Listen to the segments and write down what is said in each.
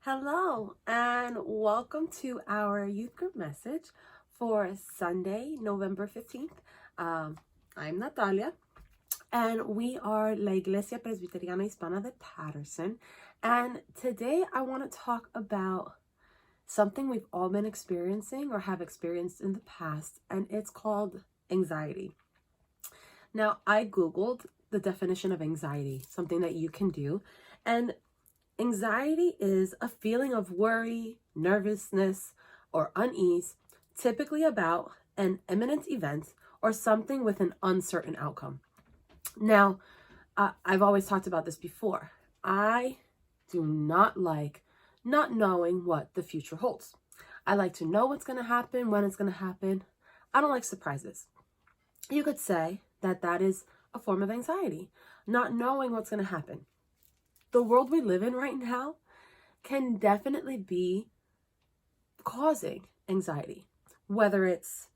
Hello, and welcome to our youth group message for Sunday, November 15th. I'm Natalia, and we are La Iglesia Presbiteriana Hispana de Patterson. And today I want to talk about something we've all been experiencing or have experienced in the past, and it's called anxiety. Now, I Googled the definition of anxiety, something that you can do, and anxiety is a feeling of worry, nervousness, or unease, typically about an imminent event or something with an uncertain outcome. Now, I've always talked about this before. I do not like not knowing what the future holds. I like to know what's going to happen, when it's going to happen. I don't like surprises. You could say that that is a form of anxiety, not knowing what's going to happen. The world we live in right now can definitely be causing anxiety, whether it's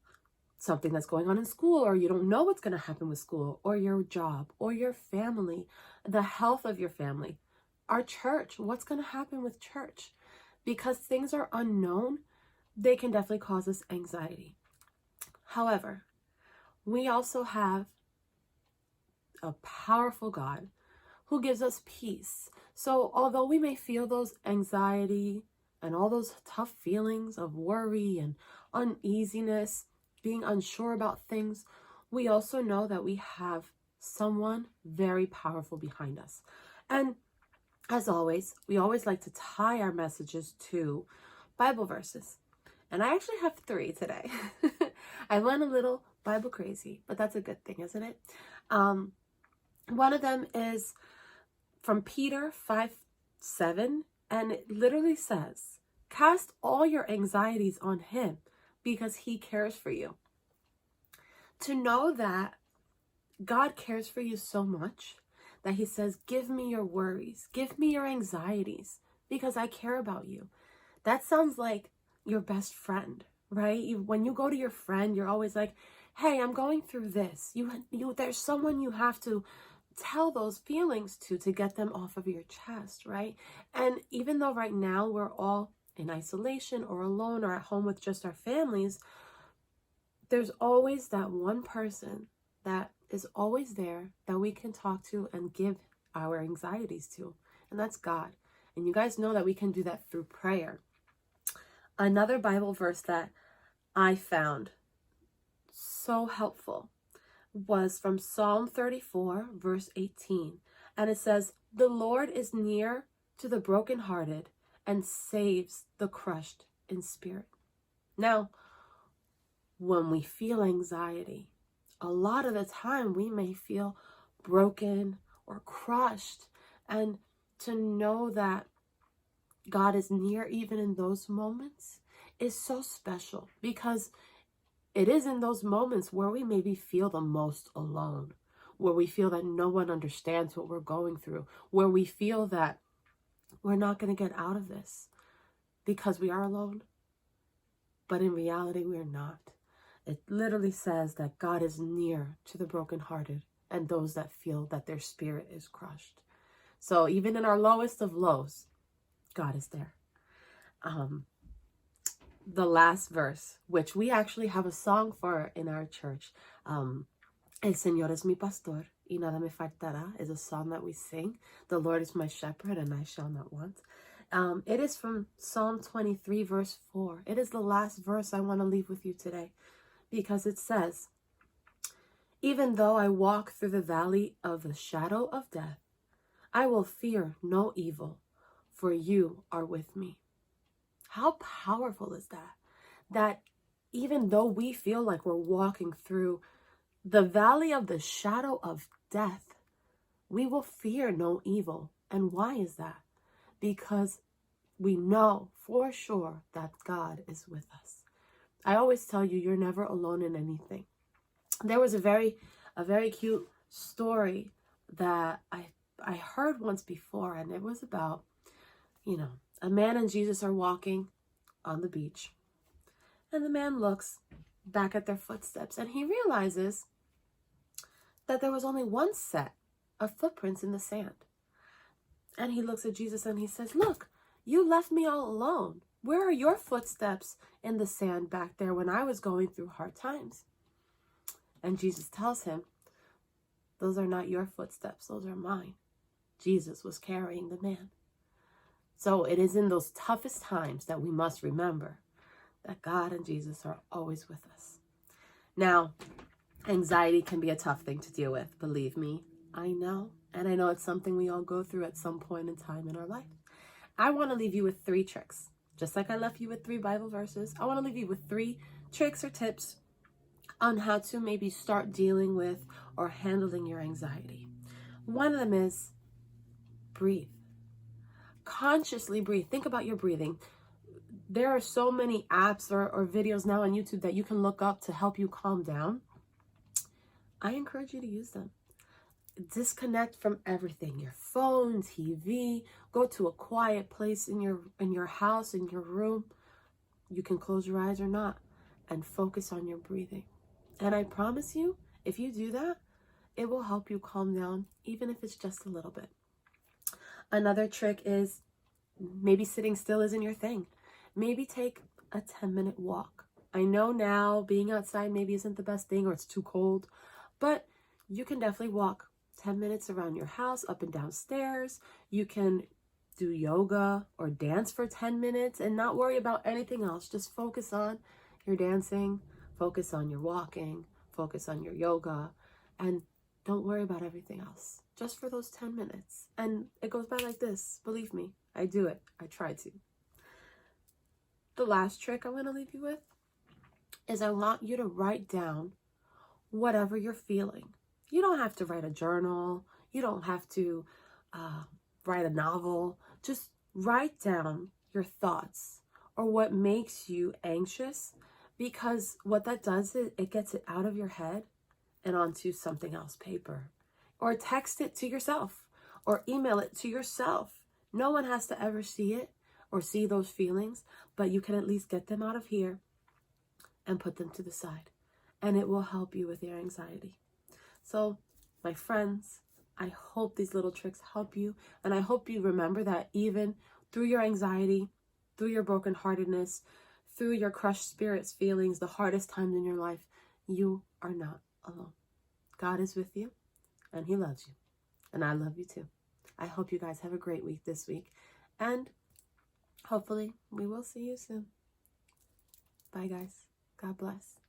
something that's going on in school, or you don't know what's going to happen with school, or your job, or your family, the health of your family, our church, what's going to happen with church. Because things are unknown, they can definitely cause us anxiety. However, we also have a powerful God who gives us peace. So although we may feel those anxiety and all those tough feelings of worry and uneasiness, being unsure about things, we also know that we have someone very powerful behind us. And as always, we always like to tie our messages to Bible verses. And I actually have 3 today. I went a little Bible crazy, but that's a good thing, isn't it? One of them is from Peter 5:7, and it literally says, "Cast all your anxieties on him because he cares for you." To know that God cares for you so much that he says, "Give me your worries, give me your anxieties because I care about you." That sounds like your best friend, right? When you go to your friend, you're always like, "Hey, I'm going through this." There's someone you have to tell those feelings to get them off of your chest, right? And even though right now we're all in isolation or alone or at home with just our families, there's always that one person that is always there that we can talk to and give our anxieties to, and that's God. And you guys know that we can do that through prayer. Another Bible verse that I found so helpful was from Psalm 34, verse 18. And it says, "The Lord is near to the brokenhearted and saves the crushed in spirit." Now, when we feel anxiety, a lot of the time we may feel broken or crushed. And to know that God is near even in those moments is so special, because it is in those moments where we maybe feel the most alone, where we feel that no one understands what we're going through, where we feel that we're not going to get out of this because we are alone. But in reality, we're not. It literally says that God is near to the brokenhearted and those that feel that their spirit is crushed. So even in our lowest of lows, God is there. The last verse, which we actually have a song for in our church, El Señor es mi pastor y nada me faltará, is a song that we sing. The Lord is my shepherd and I shall not want. It is from Psalm 23, verse 4. It is the last verse I want to leave with you today, because it says, "Even though I walk through the valley of the shadow of death, I will fear no evil, for you are with me." How powerful is that? That even though we feel like we're walking through the valley of the shadow of death, we will fear no evil. And why is that? Because we know for sure that God is with us. I always tell you, you're never alone in anything. There was a very cute story that I heard once before, and it was about, a man and Jesus are walking on the beach. And the man looks back at their footsteps and he realizes that there was only one set of footprints in the sand. And he looks at Jesus and he says, "Look, You left me all alone. Where are your footsteps in the sand back there when I was going through hard times? And Jesus tells him, those are not your footsteps, those are mine. Jesus was carrying the man. So it is in those toughest times that we must remember that God and Jesus are always with us. Now, anxiety can be a tough thing to deal with, believe me. I know, and I know it's something we all go through at some point in time in our life. I want to leave you with 3 tricks. Just like I left you with 3 Bible verses, I want to leave you with 3 tricks or tips on how to maybe start dealing with or handling your anxiety. One of them is breathe. Consciously breathe. Think about your breathing. There are so many apps or videos now on YouTube that you can look up to help you calm down. I encourage you to use them. Disconnect from everything, your phone, TV, go to a quiet place in your house, in your room. You can close your eyes or not and focus on your breathing. And I promise you, if you do that, it will help you calm down, even if it's just a little bit. Another trick is maybe sitting still isn't your thing. Maybe take a 10-minute walk. I know now being outside maybe isn't the best thing or it's too cold, but you can definitely walk 10 minutes around your house, up and down stairs. You can do yoga or dance for 10 minutes and not worry about anything else. Just focus on your dancing, focus on your walking, focus on your yoga, and don't worry about everything else. Just for those 10 minutes. And it goes by like this. Believe me, I do it. I try to. The last trick I'm going to leave you with is I want you to write down whatever you're feeling. You don't have to write a journal. You don't have to write a novel. Just write down your thoughts or what makes you anxious, because what that does is it gets it out of your head and onto something else, paper. Or text it to yourself or email it to yourself. No one has to ever see it or see those feelings, but you can at least get them out of here and put them to the side. And it will help you with your anxiety. So, my friends, I hope these little tricks help you. And I hope you remember that even through your anxiety, through your brokenheartedness, through your crushed spirits feelings, the hardest times in your life, you are not alone. God is with you and He loves you. And I love you too. I hope you guys have a great week this week. And hopefully we will see you soon. Bye guys. God bless.